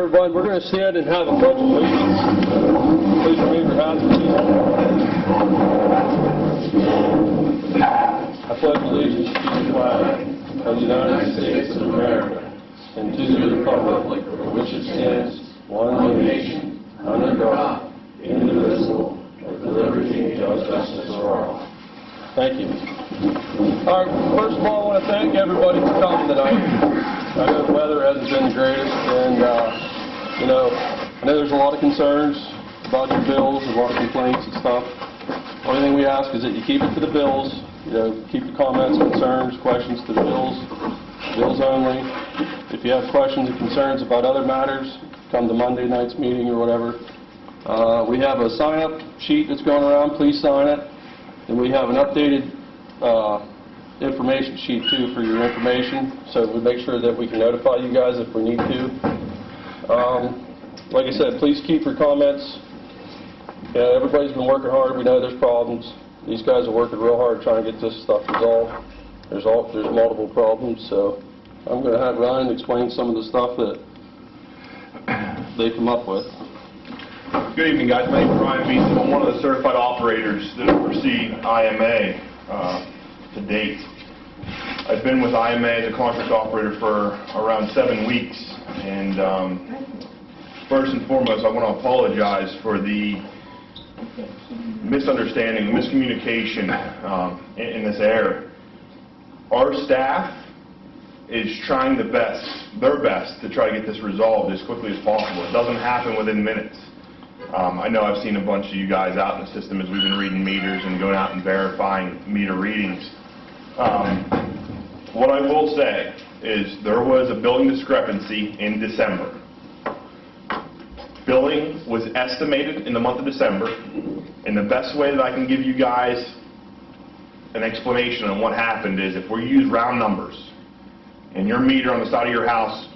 everybody, we're going to stand and have a pledge of allegiance. Please remove your hats, please. I pledge allegiance to the flag of the United States of America and to the republic for which it stands, one nation, under God, indivisible, with liberty and justice for all. Thank you. All right, first of all, I want to thank everybody for coming tonight. I know the weather hasn't been the greatest, and I know there's a lot of concerns about your bills, a lot of complaints and stuff. The only thing we ask is that you keep it to the bills, keep the comments, concerns, questions to the bills only. If you have questions or concerns about other matters, come to Monday night's meeting or whatever. We have a sign-up sheet that's going around. Please sign it. And we have an updated information sheet, too, for your information, so we make sure that we can notify you guys if we need to. Like I said, please keep your comments. Everybody's been working hard. We know there's problems. These guys are working real hard trying to get this stuff resolved. There's multiple problems, so I'm going to have Ryan explain some of the stuff that they come up with. Good evening, guys. My name is Ryan Beeson. I'm one of the certified operators that oversee IMA to date. I've been with IMA as a contract operator for around 7 weeks, and first and foremost, I want to apologize for the misunderstanding, miscommunication in this area. Our staff is trying their best to try to get this resolved as quickly as possible. It doesn't happen within minutes. I know I've seen a bunch of you guys out in the system as we've been reading meters and going out and verifying meter readings. What I will say is there was a billing discrepancy in December. Billing was estimated in the month of December, and the best way that I can give you guys an explanation on what happened is if we use round numbers, and your meter on the side of your house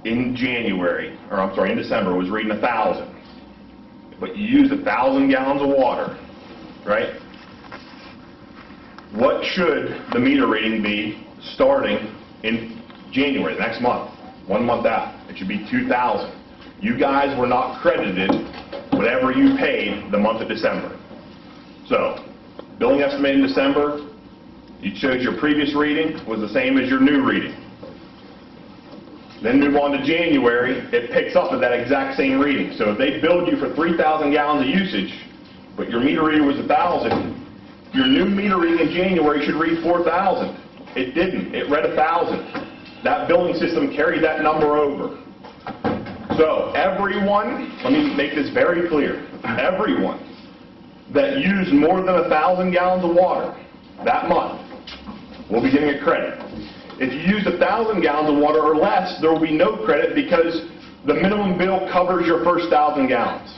in December was reading 1,000, but you used 1,000 gallons of water, right? What should the meter reading be starting in January, the next month, 1 month out? It should be 2,000. You guys were not credited whatever you paid the month of December. So, billing estimate in December, it shows your previous reading was the same as your new reading. Then move on to January, it picks up at that exact same reading. So if they billed you for 3,000 gallons of usage, but your meter reading was 1,000, your new meter reading in January should read 4,000. It didn't. It read 1,000. That billing system carried that number over. So everyone, let me make this very clear, everyone that used more than 1,000 gallons of water that month will be getting a credit. If you use 1,000 gallons of water or less, there will be no credit because the minimum bill covers your first 1,000 gallons.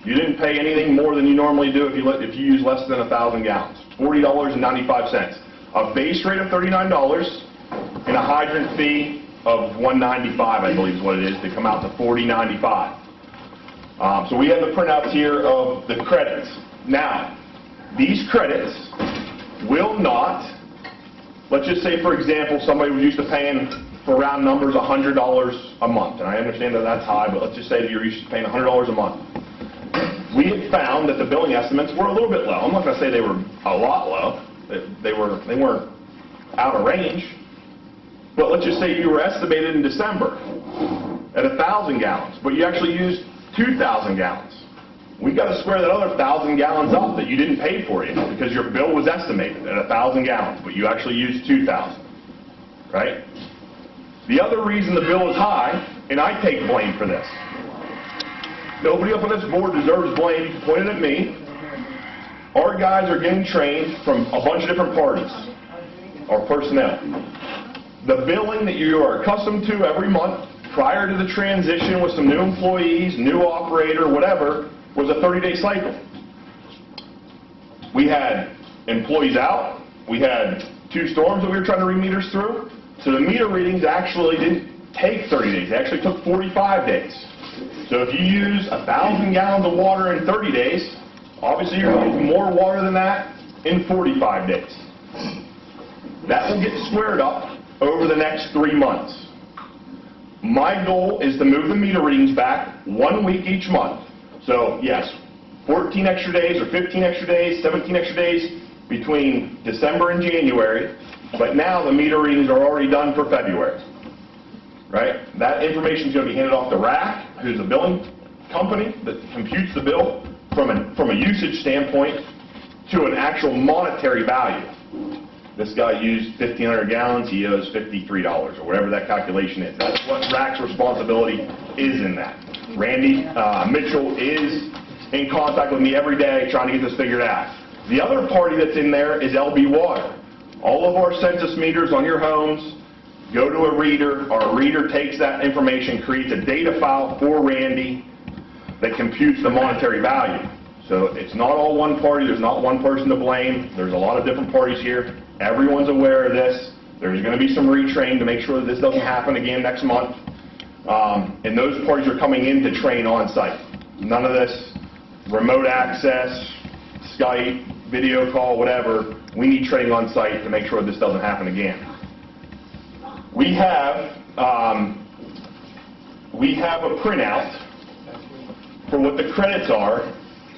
You didn't pay anything more than you normally do if you use less than 1,000 gallons. $40.95. A base rate of $39 and a hydrant fee of $195, I believe is what it is, to come out to $40.95. So we have the printouts here of the credits. Now, these credits will not, let's just say, for example, somebody was used to paying, for round numbers, $100 a month. And I understand that that's high, but let's just say that you're used to paying $100 a month. We have found that the billing estimates were a little bit low. I'm not going to say they were a lot low. They weren't out of range. But let's just say you were estimated in December at 1,000 gallons, but you actually used 2,000 gallons. We've got to square that other 1,000 gallons up that you didn't pay for yet because your bill was estimated at 1,000 gallons, but you actually used 2,000, right? The other reason the bill is high, and I take blame for this. Nobody up on this board deserves blame. You can point it at me. Our guys are getting trained from a bunch of different parties, our personnel. The billing that you are accustomed to every month prior to the transition with some new employees, new operator, whatever, was a 30-day cycle. We had employees out. We had 2 storms that we were trying to read meters through. So the meter readings actually didn't take 30 days. They actually took 45 days. So if you use 1,000 gallons of water in 30 days, obviously you're going to use more water than that in 45 days. That will get squared up over the next 3 months. My goal is to move the meter readings back 1 week each month. So yes, 14 extra days or 15 extra days, 17 extra days between December and January, but now the meter readings are already done for February. Right? That information is going to be handed off to RAC, who's a billing company that computes the bill from a usage standpoint to an actual monetary value. This guy used 1,500 gallons, he owes $53 or whatever that calculation is. That's what RAC's responsibility is in that. Randy Mitchell is in contact with me every day trying to get this figured out. The other party that's in there is LB Water. All of our census meters on your homes go to a reader. Our reader takes that information, creates a data file for Randy that computes the monetary value. So it's not all one party. There's not one person to blame. There's a lot of different parties here. Everyone's aware of this. There's going to be some retrain to make sure that this doesn't happen again next month. And those parties are coming in to train on site. None of this remote access, Skype, video call, whatever. We need training on site to make sure this doesn't happen again. We have a printout for what the credits are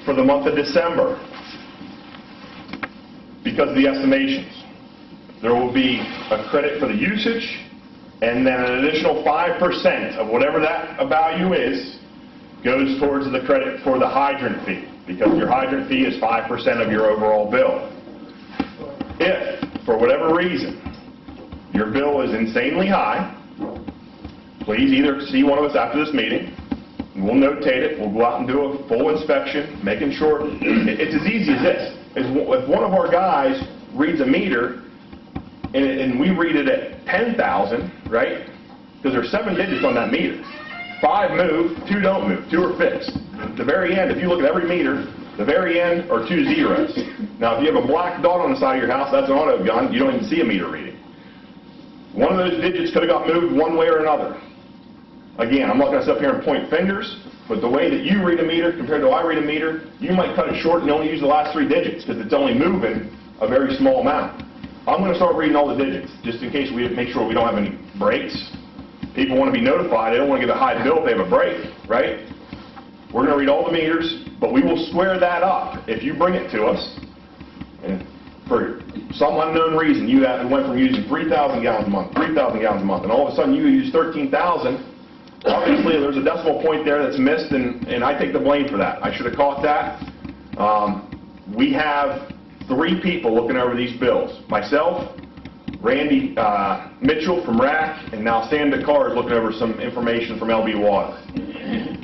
for the month of December because of the estimations. There will be a credit for the usage and then an additional 5% of whatever that value is goes towards the credit for the hydrant fee because your hydrant fee is 5% of your overall bill. If, for whatever reason, your bill is insanely high, please either see one of us after this meeting. We'll notate it. We'll go out and do a full inspection, making sure it's as easy as this. If one of our guys reads a meter and we read it at 10,000, right? Because there's 7 digits on that meter. 5 move, 2 don't move, 2 are fixed. At the very end, if you look at every meter, the very end are 2 zeros. Now, if you have a black dot on the side of your house, that's an auto gun. You don't even see a meter reading. One of those digits could have got moved one way or another. Again, I'm not going to sit up here and point fingers, but the way that you read a meter compared to I read a meter, you might cut it short and only use the last 3 digits because it's only moving a very small amount. I'm going to start reading all the digits just in case we make sure we don't have any breaks. People want to be notified. They don't want to get a high bill if they have a break, right? We're going to read all the meters, but we will square that up if you bring it to us. And for some unknown reason, you went from using 3,000 gallons a month, 3,000 gallons a month, and all of a sudden you use 13,000. Obviously, there's a decimal point there that's missed, and I take the blame for that. I should have caught that. We have 3 people looking over these bills. Myself, Randy Mitchell from RAC, and now Stan DeCar is looking over some information from LB Water.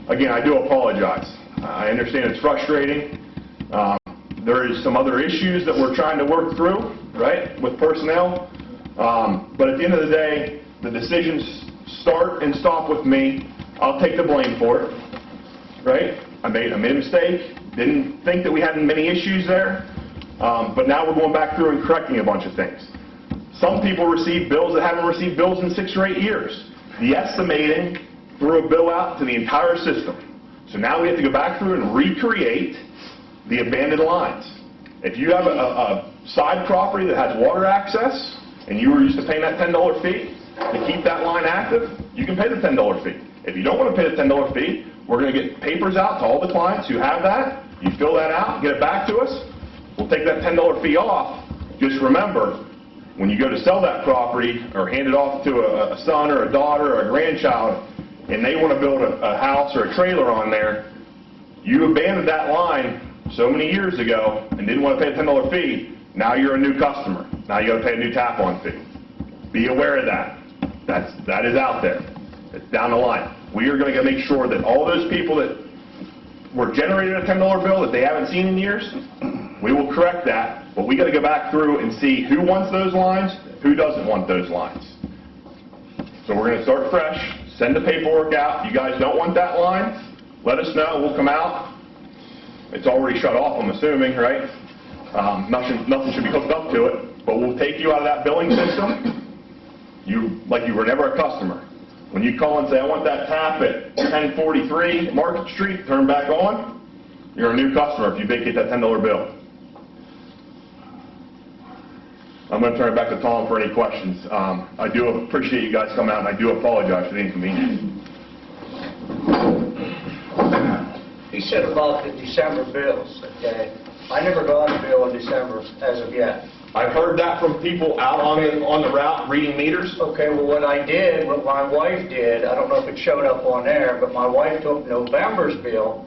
Again, I do apologize. I understand it's frustrating. There is some other issues that we're trying to work through, right, with personnel. But at the end of the day, the decisions start and stop with me. I'll take the blame for it, right? I made a mistake. Didn't think that we had many issues there. But now we're going back through and correcting a bunch of things. Some people receive bills that haven't received bills in 6 or 8 years. The estimating threw a bill out to the entire system. So now we have to go back through and recreate the abandoned lines. If you have a side property that has water access and you were used to paying that $10 fee to keep that line active, you can pay the $10 fee. If you don't want to pay the $10 fee, we're going to get papers out to all the clients who have that. You fill that out, get it back to us. We'll take that $10 fee off. Just remember, when you go to sell that property or hand it off to a son or a daughter or a grandchild, and they want to build a house or a trailer on there, you abandoned that line so many years ago and didn't want to pay a $10 fee. Now you're a new customer. Now you got to pay a new tap-on fee. Be aware of that. That is out there. It's down the line. We are going to make sure that all those people that were generating a $10 bill that they haven't seen in years, we will correct that, but we got to go back through and see who wants those lines, who doesn't want those lines. So we're going to start fresh, send the paperwork out. You guys don't want that line, let us know, we'll come out. It's already shut off, I'm assuming, right? Nothing should be hooked up to it, but we'll take you out of that billing system like you were never a customer. When you call and say, I want that tap at 1043 Market Street, turn back on, you're a new customer if you vacate that $10 bill. I'm going to turn it back to Tom for any questions. I do appreciate you guys coming out, and I do apologize for the inconvenience. He said about the December bills, okay? I never got a bill in December as of yet. I've heard that from people out on the route reading meters. Okay, well, what my wife did, I don't know if it showed up on there, but my wife took November's bill,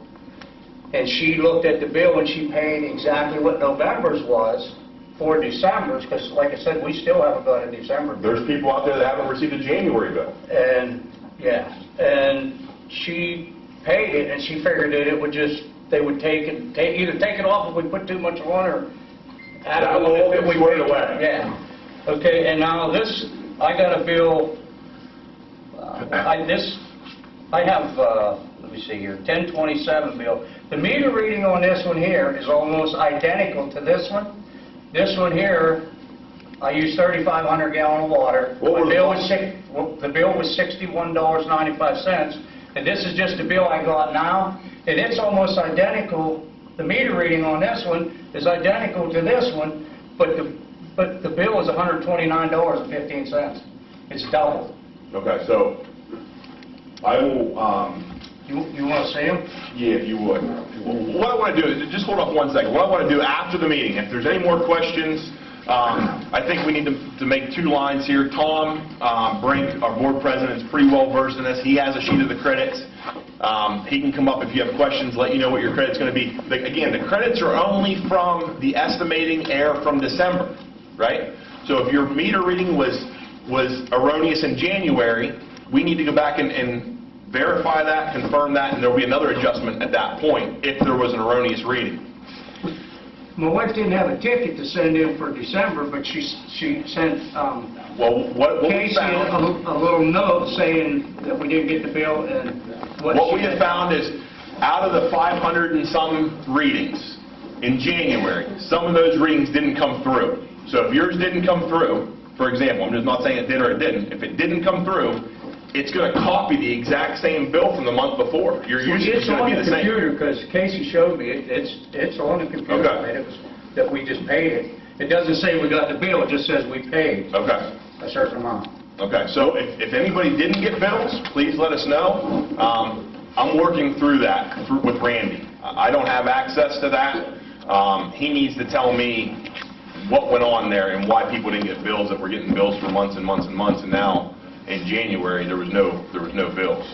and she looked at the bill and she paid exactly what November's was for December's, because like I said, we still haven't got a December bill. There's people out there that haven't received a January bill. And, yeah, and she paid it, and she figured that it would just, they would either take it off if we put too much on, or add it That will all if get we squared paid. away. Yeah. Okay, and now this, I got a bill, I have, let me see here, 1027 bill. The meter reading on this one here is almost identical to this one. This one here, I use 3,500 gallon of water. What was The bill was $61.95, and this is just the bill I got now, and it's almost identical. The meter reading on this one is identical to this one, but the bill is $129.15. It's double. Okay, so I will. You want to see them? Yeah, if you would. What I want to do is, just hold up one second. What I want to do after the meeting, if there's any more questions, I think we need to make two lines here. Tom Brink, our board president, is pretty well versed in this. He has a sheet of the credits. He can come up if you have questions, let you know what your credit's going to be. Again, the credits are only from the estimating error from December, right? So if your meter reading was erroneous in January, we need to go back and verify that, confirm that, and there will be another adjustment at that point if there was an erroneous reading. My wife didn't have a ticket to send in for December, but she sent Well, what we Casey found, a little note saying that we didn't get the bill, and what we have found is out of the 500 and some readings in January, some of those readings didn't come through. So if yours didn't come through, for example, I'm just not saying it did or it didn't. If it didn't come through, it's going to copy the exact same bill from the month before. Your usage is going to be the same. It's on the computer, because Casey showed me, it's on the computer, Okay. and it was that we just paid it. It doesn't say we got the bill, it just says we paid Okay. a certain amount. Okay, so if anybody didn't get bills, please let us know. I'm working through that with Randy. I don't have access to that. He needs to tell me what went on there and why people didn't get bills, if we're getting bills for months and months and months, and now in January there was no bills.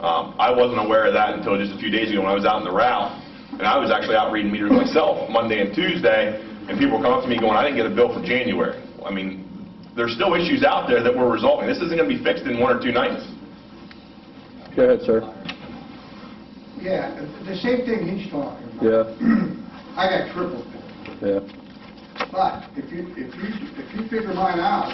I wasn't aware of that until just a few days ago when I was out in the route, and I was actually out reading meters myself Monday and Tuesday, and people were coming up to me going, I didn't get a bill for January. I mean, there's still issues out there that we're resolving. This isn't going to be fixed in 1 or 2 nights. Go ahead, sir. Yeah, the same thing he's talking about. Yeah, I got triple bill. yeah. But if you figure mine out,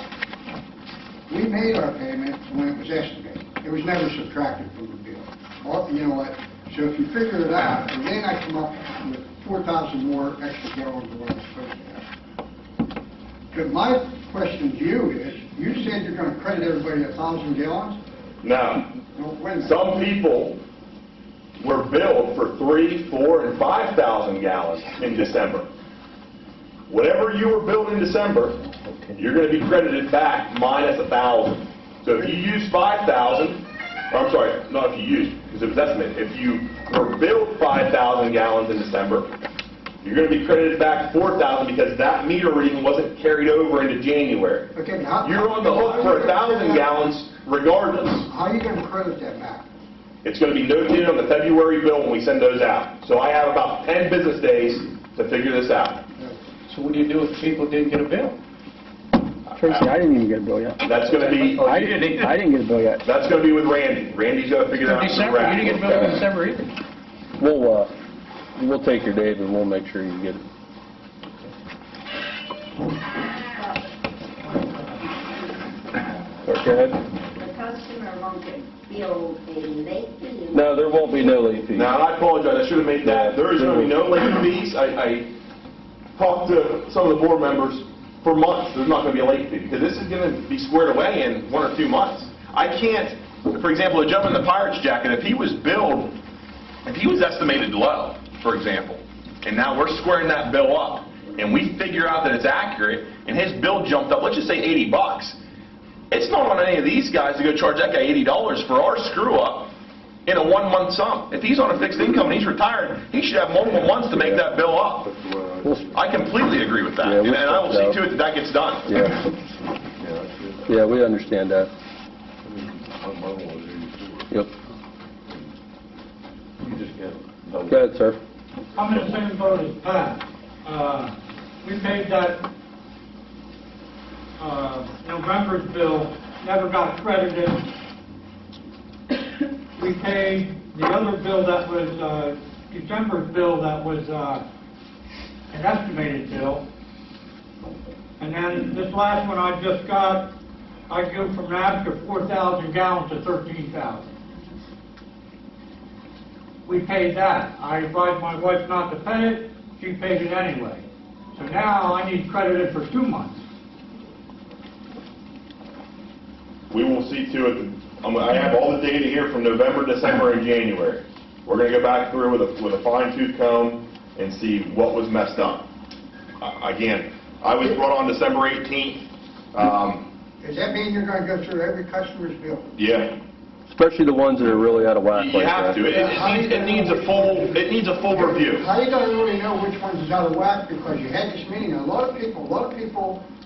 we made our payment when it was estimated. It was never subtracted from the bill. Well, you know what? So if you figure it out, and then I come up with 4,000 more extra gallons of what I'm supposed to have. But my question to you is, you said you're going to credit everybody 1,000 gallons? Now, No, wait a minute. some people were billed for 3,000, 4,000, and 5,000 gallons in December. Whatever you were billed in December, you're going to be credited back minus 1,000. So if you use 5,000, or I'm sorry, not if you used, because it was estimated. If you were billed 5,000 gallons in December, you're going to be credited back 4,000 because that meter reading wasn't carried over into January. Okay, You're on the hook for 1,000 gallons regardless. How are you going to credit that back? It's going to be notated on the February bill when we send those out. So I have about 10 business days to figure this out. So what do you do if people didn't get a bill? Tracy, I didn't even get a bill yet. That's going to be, Oh, you didn't either? I didn't get a bill yet. that's going to be with Randy. Randy's going to figure that out. December, you didn't get a bill for December either. We'll take your Dave and we'll make sure you get it. Go ahead. The customer won't get billed in late fee. No, there won't be no late fees. Now, I apologize, I should have made that. There is going to be no late fees. I talked to some of the board members for months. There's not going to be a late fee because this is going to be squared away in 1 or 2 months. I can't, for example, a gentleman in the Pirates jacket, if he was billed, if he was estimated low, for example, and now we're squaring that bill up, and we figure out that it's accurate, and his bill jumped up, let's just say $80, it's not on any of these guys to go charge that guy $80 for our screw-up in a 1-month sum. If he's on a fixed income and he's retired, he should have multiple months to make that bill up. I completely agree with that, and I will see to it that that gets done. Yeah, we understand that. Yep. Go ahead, sir. I'm in the same boat as Pat. We paid that November's bill, never got credited. We paid the other bill that was December's bill that was an estimated bill. And then this last one I just got, I go from that to 4,000 gallons to 13,000. We paid that. I advised my wife not to pay it. She paid it anyway. So now I need credited for 2 months. We will see to it. I have all the data here from November, December, and January. We're going to go back through with a fine-tooth comb and see what was messed up. Again, I was brought on December 18th. Does that mean you're going to go through every customer's bill? Yeah. Especially the ones that are really out of whack You like have that. to. It needs a full review. How you gonna really know which ones is out of whack because you had this meeting? A lot of people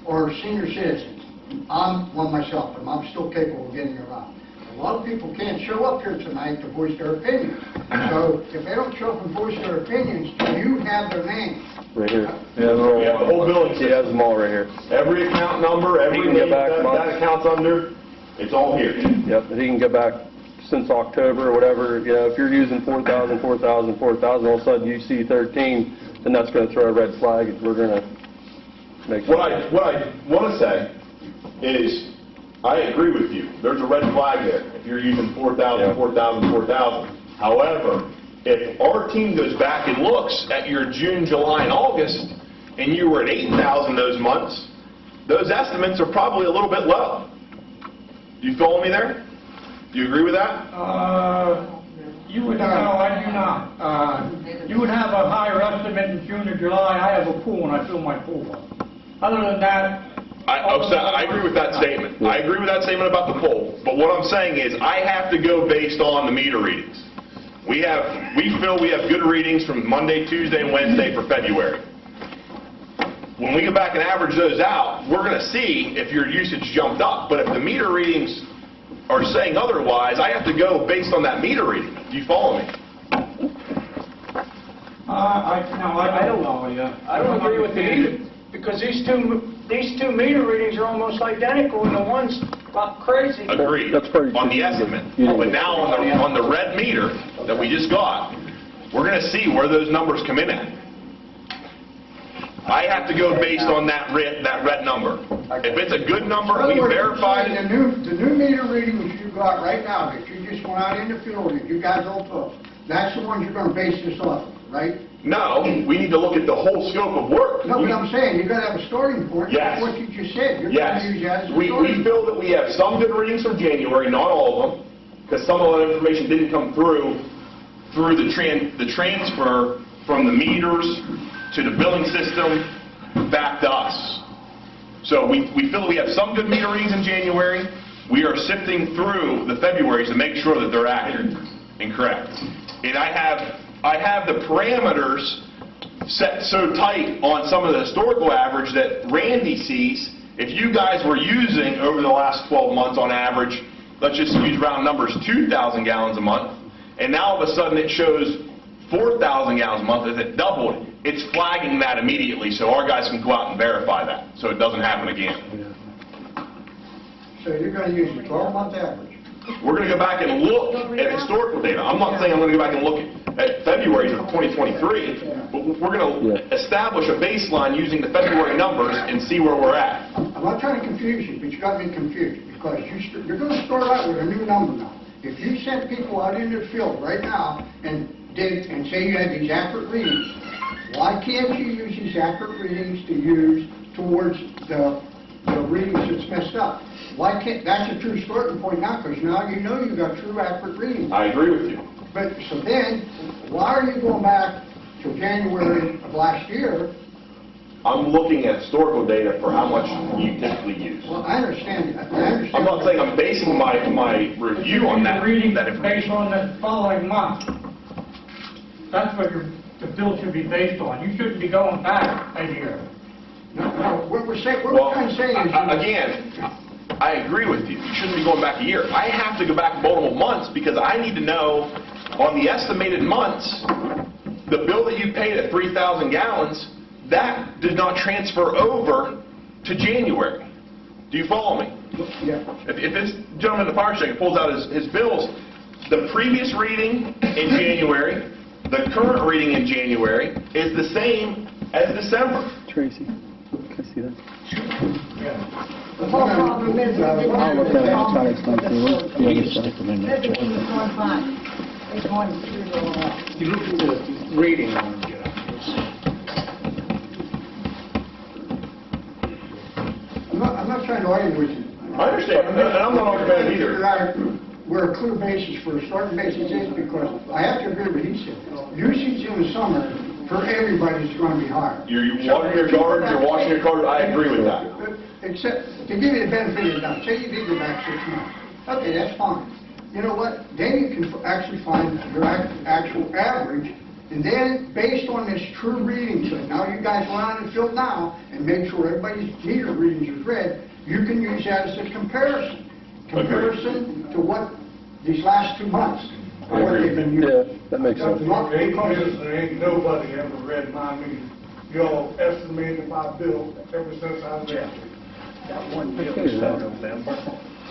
are senior citizens. I'm one myself, and I'm still capable of getting around. A lot of people can't show up here tonight to voice their opinions. So if they don't show up and voice their opinions, do you have their name? Right here. We have the whole billing He has them all right here. Every account number, every can get name back that account's under, it's all here. Yep, he can get back since October or whatever. You know, if you're using 4,000, 4,000, 4,000, all of a sudden you see 13, then that's going to throw a red flag, and we're going to make sure. What I want to say is, I agree with you. There's a red flag there if you're using 4,000, 4,000, 4,000. However, if our team goes back and looks at your June, July, and August, and you were at 8,000 those months, those estimates are probably a little bit low. Do you follow me there? Do you agree with that? You would, no, I do not. You would have a higher estimate in June or July. I have a pool and I fill my pool up. Other than that... I agree with that statement. I agree with that statement about the poll. But what I'm saying is I have to go based on the meter readings. We feel we have good readings from Monday, Tuesday, and Wednesday for February. When we go back and average those out, we're going to see if your usage jumped up. But if the meter readings are saying otherwise, I have to go based on that meter reading. Do you follow me? I don't follow you. I don't agree with it either, because these two meter readings are almost identical, and the one's about crazy. Agreed. That's pretty on the true. estimate. But now on the red meter that we just got, we're going to see where those numbers come in at. I have to go based on that red number. If it's a good number, we verify it. The new meter readings you got right now, that you just went out in the field, that you guys all took, that's the ones you're going to base this off of, right? No, we need to look at the whole scope of work. No, but I'm saying, you got to have a starting point. Yes. That's what you just said. You're Yes. going to use that as a We starting feel that we have some good readings from January, not all of them, because some of that information didn't come through the transfer from the meters to the billing system back to us. So we feel that we have some good meter readings in January. We are sifting through the Februaries to make sure that they're accurate and correct. And I have the parameters set so tight on some of the historical average that Randy sees. If you guys were using over the last 12 months on average, let's just use round numbers, 2,000 gallons a month, and now all of a sudden it shows 4,000 gallons a month, as it doubled, it's flagging that immediately so our guys can go out and verify that so it doesn't happen again. So you're going to use a 12-month average. We're going to go back and look at historical data. I'm not saying I'm going to go back and look at February of 2023, but we're going to establish a baseline using the February numbers and see where we're at. I'm not trying to confuse you, but you got me confused because you're going to start out with a new number now. If you sent people out into the field right now and say you had these accurate readings, why can't you use these accurate readings to use towards the readings that's messed up? Why can't, that's a true starting point now, because now you know you got true accurate readings. I agree with you. But, so then, why are you going back to January of last year I'm looking at historical data for how much you typically use. Well, I understand, I understand. I'm not saying I'm basing my review on that Reading information. based on the following month. That's what the bill should be based on. You shouldn't be going back a year. No, what we're saying, what Well, we're trying to say is. again, I agree with you. You shouldn't be going back a year. I have to go back multiple months because I need to know on the estimated months, the bill that you paid at 3,000 gallons, that did not transfer over to January. Do you follow me? Yeah. If this gentleman at the fire station pulls out his bills, the previous reading in January, the current reading in January is the same as December. Tracy, can I see that? The whole problem is we didn't have I'll look at it, I'll try to explain to you. The other side. everything was going fine. They wanted to do all that. You look at the reading on it, I'm not trying to argue with you. I understand, and I'm not arguing either. Where a clear basis for a starting basis is because I have to agree with what he said. Usage in the summer for everybody is going to be higher. You're watering your gardens, you're washing your cars, I agree with that. Except, to give you the benefit of the doubt, say you did go back 6 months. Okay, that's fine. You know what? Then you can actually find your actual average, and then, based on this true reading, so now you guys go out in the field now and make sure everybody's meter readings are read, you can use that as a comparison. Comparison to what these last 2 months, what they've been using. Yeah, that makes sense. Not because of- There ain't nobody ever read my meter. Y'all estimated my bill ever since I was there. That one bill was for November,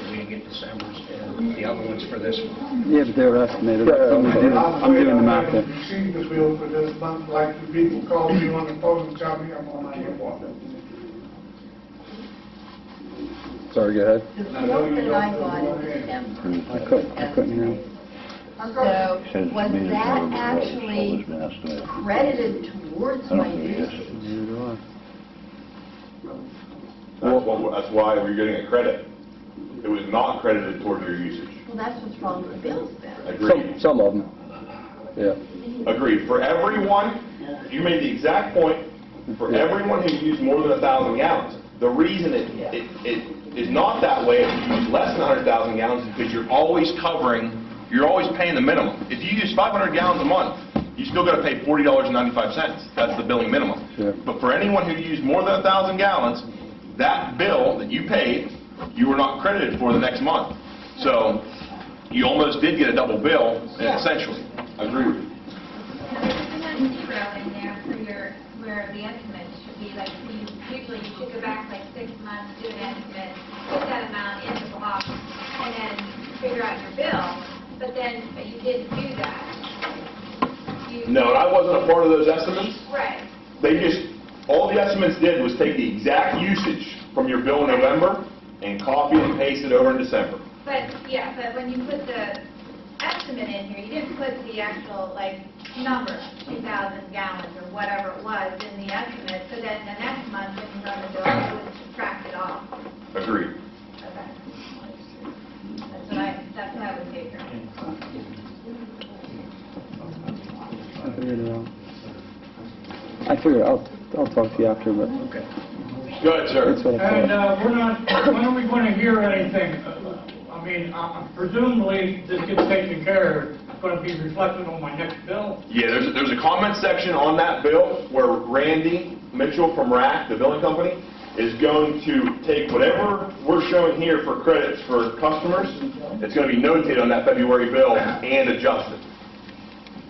we didn't get December's, and the other one's for this one. Yeah, but they were estimated. I'm doing the math there. Received the bill for this month, like the people call me on the phone and tell me I'm on my inbox. Sorry, go ahead. The bill that I got in December. I couldn't hear him. So, was that actually credited towards my usage? That's why we're getting a credit. It was not credited towards your usage. Well, that's what's wrong with the bills then. Agreed. Some of them. Yeah. Agreed. For everyone, you made the exact point, for everyone who used more than 1,000 gallons, the reason it is not that way if you use less than 100,000 gallons is because you're always paying the minimum. If you use 500 gallons a month, you still got to pay $40.95. That's the billing minimum. Yeah. But for anyone who used more than 1,000 gallons, that bill that you paid, you were not credited for the next month. So you almost did get a double bill, essentially. I agree with you. There's a zero in there for where the estimates should be, like, usually you should go back like 6 months, do an estimate, put that amount in the box, and then figure out your bill, but you didn't do that. No, and I wasn't a part of those estimates. Right. All the estimates did was take the exact usage from your bill in November and copy and paste it over in December. But when you put the estimate in here, you didn't put the actual, like, number, 2,000 gallons or whatever it was in the estimate, so then the next month when you run the bill, you would subtract it off. Agreed. Okay. That's what I would take from it. I figured it out. I figured I'll talk to you after, but Okay. Go ahead, sir. that's what I And thought. when are we going to hear anything? I mean, presumably this gets taken care of, it's going to be reflected on my next bill. Yeah, there's a comment section on that bill where Randy Mitchell from RAC, the billing company, is going to take whatever we're showing here for credits for customers, it's going to be notated on that February bill and adjusted.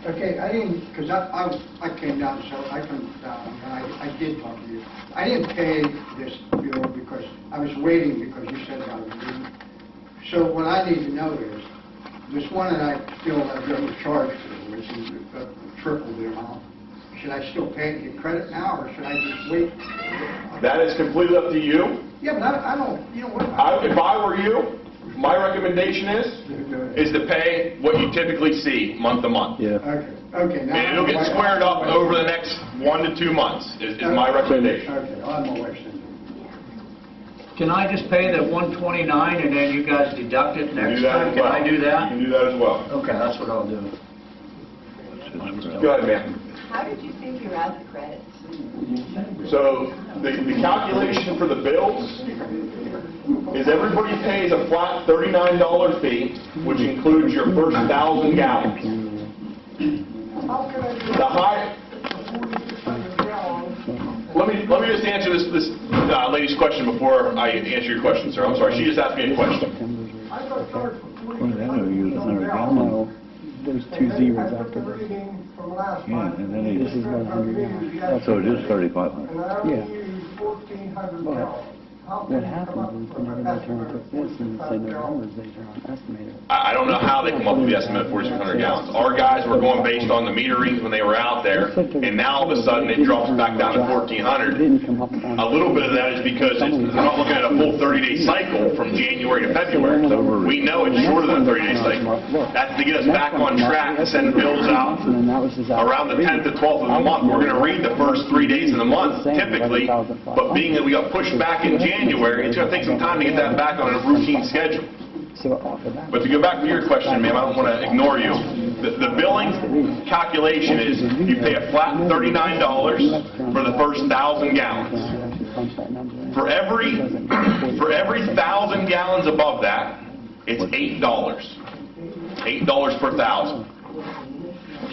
Okay, I didn't, because I came down, so I come down, and I did talk to you. I didn't pay this bill because I was waiting because you said I was waiting. So what I need to know is, this one that I feel I've got to charge for, which is triple the amount, should I still pay it and get credit now, or should I just wait? That is completely up to you. Yeah, but I don't, you know what? If I were you, my recommendation is to pay what you typically see month to month. Yeah. Okay, now. And it'll get squared up over the next 1 to 2 months, is my recommendation. Okay, I'll have my wife send it. Can I just pay the 129 and then you guys deduct it You next do that time? as Can well. I do You that? can do that as well. Okay, that's what I'll do. Go ahead, ma'am. How did you figure out the credits? So the calculation for the bills is everybody pays a flat $39 fee, which includes your first 1,000 gallons. The high. Let me just answer this lady's question before I answer your question, sir. I'm sorry. She just asked me a question. I got charged for No, there's 2 zeros after this. Yeah, and then This is 100. so it is 3,500. Yeah. 1,400 But gallons. what happens is whenever they turn to this and say no numbers, they turn on estimated. I don't know how they come up with the estimate of 4,600 gallons. Our guys were going based on the meter readings when they were out there, and now all of a sudden it drops back down to 1,400. Didn't come up on. A little bit of that is because they're not looking at a full 30-day cycle from January to February. We know it's shorter than a 30-day cycle. That's to get us back on track to send bills out around the 10th to 12th of the month. We're going to read the first 3 days of the month typically, but being that we got pushed back in January, it's going to take some time to get that back on a routine schedule. But to go back to your question, ma'am, I don't want to ignore you. The billing calculation is you pay a flat $39 for the first 1,000 gallons. For every 1,000 gallons above that, it's $8. $8 per 1,000.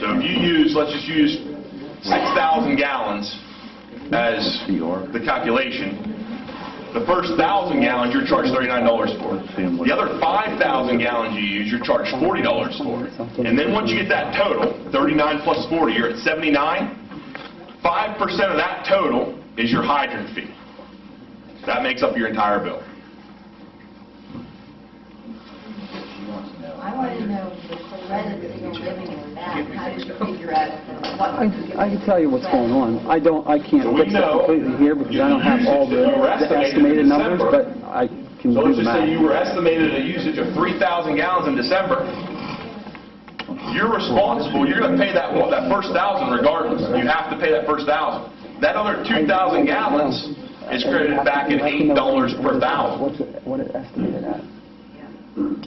So if you use, let's just use 6,000 gallons as the calculation. The first 1,000 gallons, you're charged $39 for. The other 5,000 gallons you use, you're charged $40 for. And then once you get that total, 39 plus 40, you're at 79. 5% of that total is your hydrant fee. That makes up your entire bill. I want to know the credits that you're living in that. How did you figure out what? I can tell you what's going on. I can't So we fix it know completely here because I don't have all the estimated numbers, but I can So do let's the just say you math. were estimated a usage of 3,000 gallons in December. You're responsible. You're going to pay that first 1,000 regardless. You have to pay that first 1,000. That other 2,000 gallons is credited back at $8 per 1,000. What it estimated at.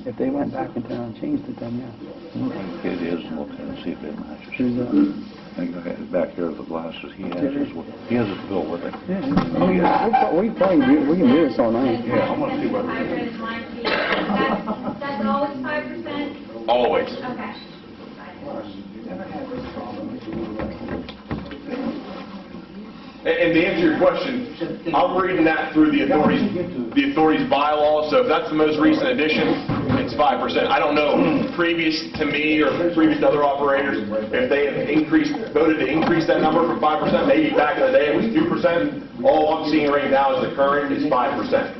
If they went back in town and changed it, then yeah. It is, and look and see if it matches. Who's that? I think back here, the glasses, he has his bill with it. Yeah, we probably do, we can do this all night. Yeah, I'm gonna see what it Hybrid is. is line fee. That's always 5%? Always. Okay. And to answer your question, I'm reading that through the authority's bylaws, so if that's the most recent addition, it's 5%. I don't know, previous to me or previous to other operators, if they have voted to increase that number from 5%, maybe back in the day it was 2%. All I'm seeing right now is the current is 5%.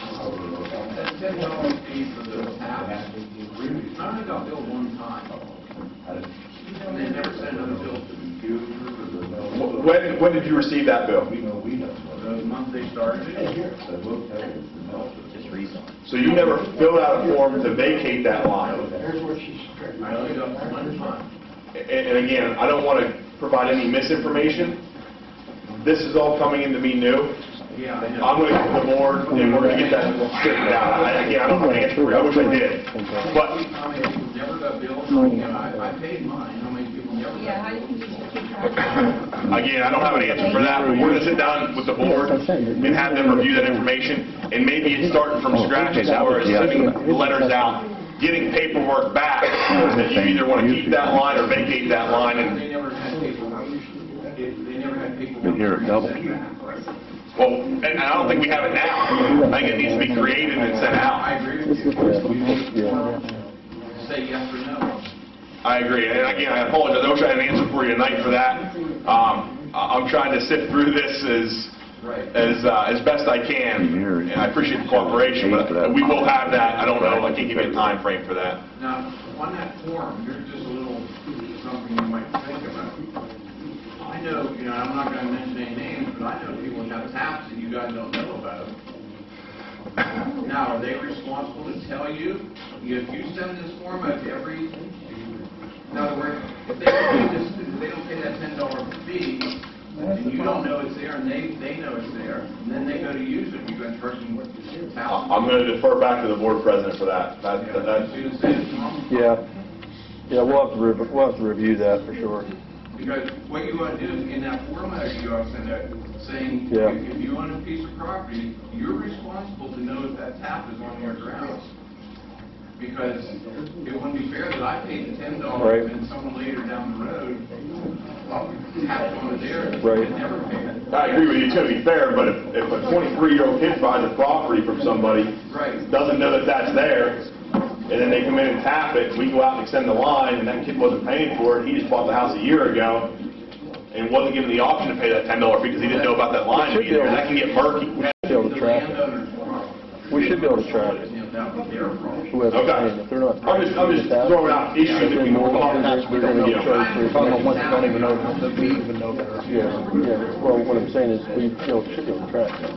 $10 fee for the tap. I only got billed one time. And they never sent another bill to you. When did you receive that bill? The month they started it. Just recently. So you never filled out a form to vacate that line. There's what she's. I only got one time. And again, I don't want to provide any misinformation. This is all coming into me new. Yeah, I know. I'm going to get to the board and we're going to get that straightened out. Again, I don't have an answer for you. I wish I did. But How many people never got billed? I paid mine. How many people never got billed? Yeah, how do you think you should keep track? again, I don't have an answer for that, but we're going to sit down with the board and have them review that information. And maybe it's starting from scratch as far as sending letters out, getting paperwork back that you either want to keep that line or vacate that line. They And never had paperwork. They never had paperwork. But here it doubled. well, and I don't think we have it now. I think it needs to be created and sent I out. agree with you. Say yes or no. I agree. And again, I apologize. I wish I had an answer for you tonight for that. I'm trying to sift through this as best I can. And I appreciate the cooperation, but we will have that. I don't know. I can't give you a time frame for that. Now, on that form, here's just a little something you might think about. I know, I'm not going to mention any names, but I know people have taps that you guys don't know about. Now, are they responsible to tell you, if you send this form out to every, in other words, if they don't pay that $10 fee, and you don't know it's there, and they know it's there, and then they go to use it, you're going to charge them what I'm going to defer back to the board president for that. See what I'm saying, Tom? Yeah. Yeah, we'll have to review that for sure. Because what you want to do is in that form letter you all send out saying, Yeah. if you own a piece of property, you're responsible to know if that tap is on your grounds. Because it wouldn't be fair that I paid the $10 Right. and someone later down the road tapped on it there Right. and never paid it. I agree with you, to be fair, but if a 23-year-old kid buys a property from somebody, Right. doesn't know that that's there, and then they come in and tap it, we go out and extend the line, and that kid wasn't paying for it, he just bought the house a year ago, and wasn't given the option to pay that $10 fee because he didn't know about that line being there, that can get murky. We should be able to track it. We should be able to track it. That would be their problem. Whoever's Okay. paying, if they're not. I'm just throwing out issues that we More don't taxes, we're gonna get charged for. Don't even know that we even know that. Yeah, well, what I'm saying is, we should be able to track it.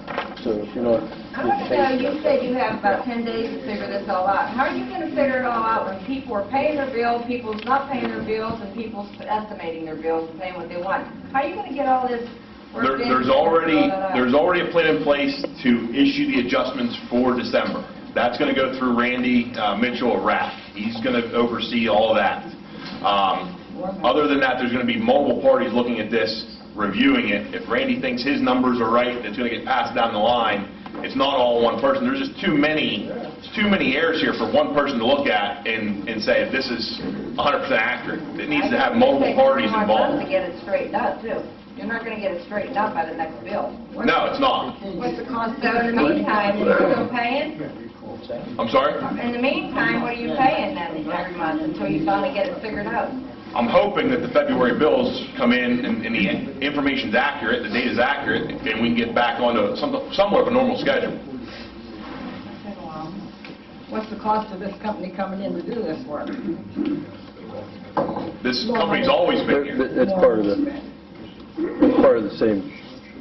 So if you're not. I want to know, you said you have about 10 days to figure this all out. How are you going to figure it all out when people are paying their bill, people's not paying their bills, and people's estimating their bills and paying what they want? How are you going to get all this worked in? There's already a plan in place to issue the adjustments for December. That's going to go through Randy Mitchell at RAC. He's going to oversee all of that. Other than that, there's going to be multiple parties looking at this, reviewing it. If Randy thinks his numbers are right, it's going to get passed down the line. It's not all one person. There's just too many errors here for one person to look at and say if this is 100% accurate. It needs to have multiple parties involved. To get it straightened out, too. You're not going to get it straightened out by the next bill. No, it's not. What's the cost? So in the meantime, are you still paying? I'm sorry? In the meantime, what are you paying then every month until you finally get it figured out? I'm hoping that the February bills come in and the information's accurate, the data's accurate, and we can get back onto somewhat of a normal schedule. What's the cost of this company coming in to do this work? This company's always been here. It's part of the same,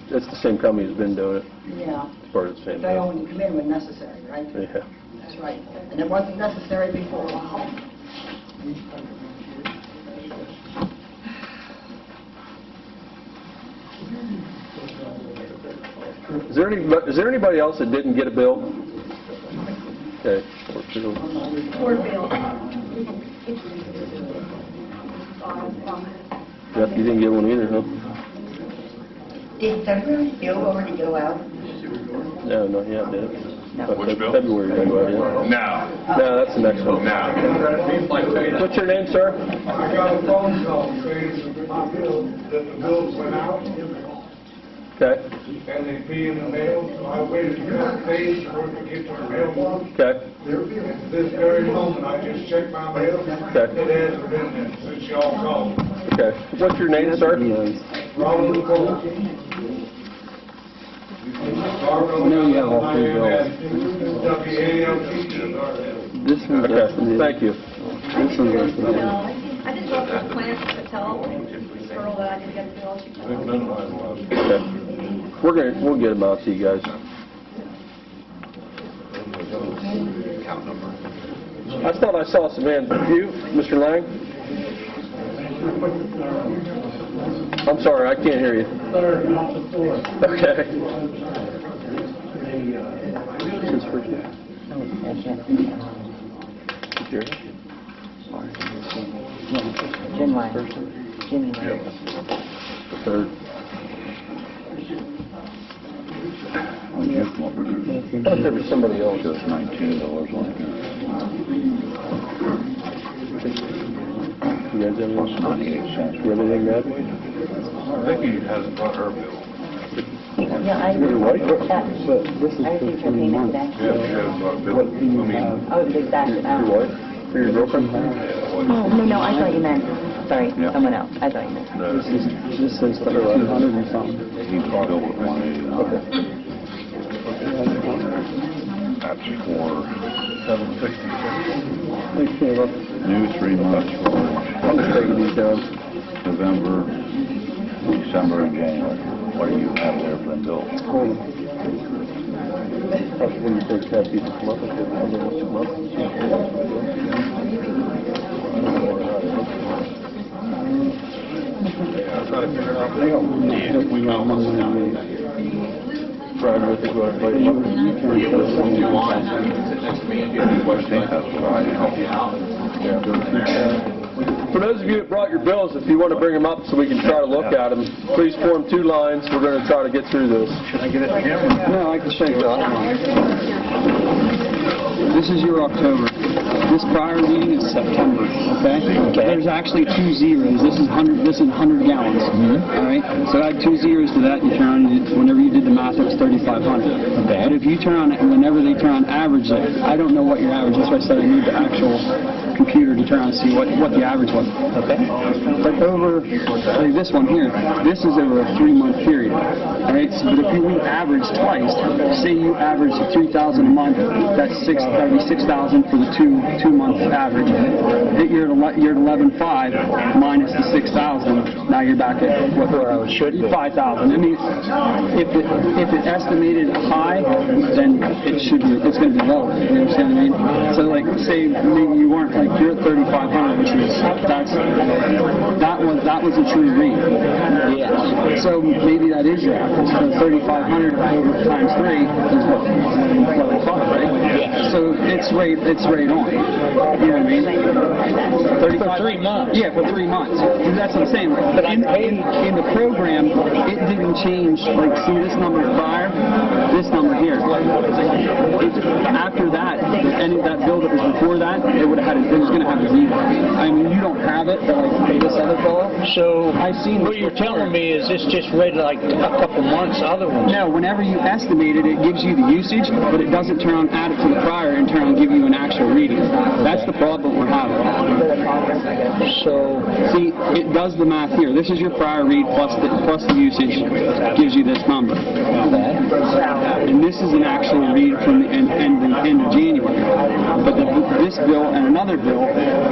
it's the same company that's been doing it. Yeah. It's part of the same. They only come in when necessary, right? Yeah. That's right. And it wasn't necessary before. Is there anybody else that didn't get a bill? Okay. Poor Bill. Yep, you didn't get one either, huh? Did February's bill already go out? No, not yet, did it? Which bill? February, didn't go out yet. No. No, that's the next one. No. What's your name, sir? I got a phone call saying my bill, that the bills went out, Okay, and they'd be in the mail, so I waited a couple days for it to get to the mailbox. okay, At this very moment, I just checked my mail, it hasn't been there since y'all called. okay. What's your name, sir? Ronald Cole. No, you have all three bills. WALT. This one goes to Okay, the, thank you. this one goes to the, I didn't go to the plant to tell the girl that I didn't get the bill. She told me. Okay. We'll get them out to you guys. I thought I saw some hands. You, Mr. Lang? I'm sorry, I can't hear you. Third, not the fourth. Okay. Jim Lang. Jimmy Lang. The third. I thought there was somebody else. Just $19 on here. You guys have anything? 98 cents. You have anything, Matt? I think he hasn't got her bill. Yeah, I Your wife? But this is I for received her 3 payment months. today. Yeah, she hasn't got a bill. What do you have? Oh, they backed it out. Your wife? Or your girlfriend? Oh, no, I thought you meant, sorry, Yeah. someone else. I thought you meant. This says 200 and something. He's billed at 189. Okay. That's for 766. Thanks, Caleb. new 3 months I'm just taking these down. for November, December, and January. What do you have there for a bill? Hold on. When you take that piece of come up, if it comes up, come up. I'm trying to figure it out. We got one Brian, I think we'll invite him up. You want, sit next to me if you have any I think questions. that's what I help you out. Yeah. For those of you that brought your bills, if you want to bring them up so we can try to look at them, please form 2 lines. We're going to try to get through this. Should I give it to Jim? No, I can show you. This is your October. This prior reading is September, okay? There's actually 2 zeros. This is 100 gallons. All right? So add 2 zeros to that, you turn on, whenever you did the math, it was 3,500. Okay. But if you turn on, whenever they turn on average it, I don't know what your average, that's why I said I need the actual computer to turn on and see what the average was. Okay. But over, like this one here, this is over a 3-month period. All right? So, but if you average twice, say you average 3,000 a month, that'd be 6,000 for the two-month average. You're at 11.5 minus the 6,000. Now you're back at what it should be 5,000. I mean, if it's estimated high, then it's going to be lower. You understand what I mean? So like, say maybe you weren't like you're at 3,500, which is that was a true read. Yes. So maybe that is your average. So 3,500 over times 3 is what 5, right? Yes. So it's right on. You know what I mean? 35, for 3 months. Yeah, for 3 months. That's what I'm saying. But in the program, it didn't change. Like, see this number prior, this number here. After that, any of that bill that was before that, it would have had. It was going to have a 0. I mean, you don't have it, but like this other bill. So I've seen. What you're telling me is this just read like a couple months, other ones. No, whenever you estimate it, it gives you the usage, but it doesn't turn on add it to the prior and turn on give you an actual reading. That's the problem we're having. So, see, it does the math here. This is your prior read plus the usage gives you this number. And this is an actual read from the end of January. But this bill and another bill,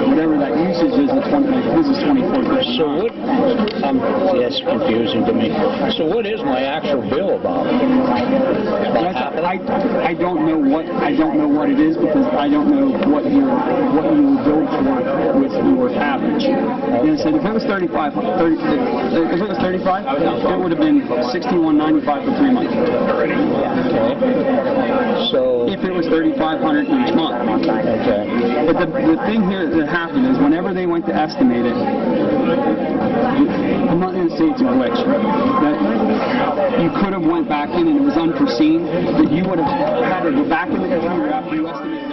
whatever that usage is, this is 24%. So what? That's confusing to me. So what is my actual bill about? I don't know what it is because I don't know what you were billed for with your average. You know, so if it was 35, it would have been $61.95 for 3 months. Okay. So if it was 3,500 each month. Okay. But the thing here that happened is whenever they went to estimate it, I'm not going to say it's a glitch, that you could have went back in and it was unforeseen, that you would have had to go back in the computer after you estimated